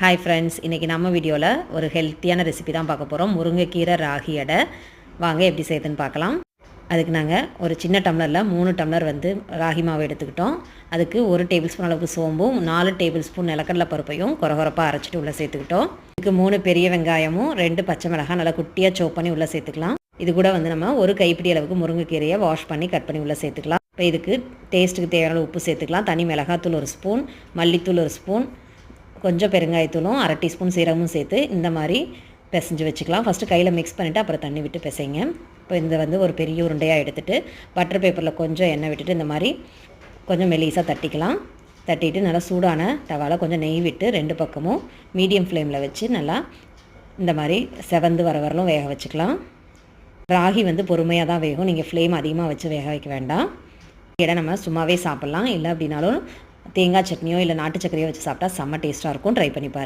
Hi friends, இன்றைக்கி நம்ம வீடியோவில் ஒரு ஹெல்த்தியான ரெசிபி தான் பார்க்க போகிறோம். முருங்கைக்கீரை ராகி அடை. வாங்க எப்படி செய்யுதுன்னு பார்க்கலாம். அதுக்கு நாங்கள் ஒரு சின்ன டம்ளரில் 3 டம்ளர் ராகி மாவு எடுத்துக்கிட்டோம். அதுக்கு 1 டேபிள் ஸ்பூன் அளவுக்கு சோம்பும் 4 டேபிள் ஸ்பூன் நிலக்கடலை பருப்பையும் கொரகொரப்பாக அரைச்சிட்டு உள்ளே சேர்த்துக்கிட்டோம். இதுக்கு 3 பெரிய வெங்காயமும் 2 பச்சை மிளகாய் நல்லா குட்டியாக சோப் பண்ணி உள்ளே சேர்த்துக்கலாம். இது கூட நம்ம ஒரு கைப்பிடி அளவுக்கு முருங்கைக்கீரையை வாஷ் பண்ணி கட் பண்ணி உள்ளே சேர்த்துக்கலாம். இப்போ இதுக்கு டேஸ்ட்டுக்கு தேவையான உப்பு சேர்த்துக்கலாம். தனி மிளகாத்தூள் 1 ஸ்பூன், மல்லித்தூள் 1 ஸ்பூன், கொஞ்சம் பெருங்காயத்தூளும் 1/2 டீஸ்பூன் சீரகமும் சேர்த்து இந்த மாதிரி பிசைஞ்சு வச்சுக்கலாம். ஃபஸ்ட்டு கையில் மிக்ஸ் பண்ணிவிட்டு அப்புறம் தண்ணி விட்டு பிசைங்க. இப்போ இந்த ஒரு பெரிய உருண்டையாக எடுத்துகிட்டு பட்டர் பேப்பரில் கொஞ்சம் எண்ணெய் விட்டுட்டு இந்த மாதிரி கொஞ்சம் மெலிசாக தட்டிக்கலாம். தட்டிட்டு நல்லா சூடான தவாவில் கொஞ்சம் நெய் விட்டு 2 பக்கமும் மீடியம் ஃப்ளேமில் வச்சு நல்லா இந்த மாதிரி செவந்து வரலும் வேக வச்சுக்கலாம். ராகி பொறுமையாக தான் வேகும். நீங்கள் ஃப்ளேம் அதிகமாக வச்சு வேக வைக்க வேண்டாம். இடம் நம்ம சும்மாவே சாப்பிட்லாம். இல்லை அப்படின்னாலும் தேங்காய் சட்னியோ இல்லை நாட்டு சக்கரையோ வச்சு சாப்பிட்டா செம்ம டேஸ்ட்டாக இருக்கும். ட்ரை பண்ணி பாருங்கள்.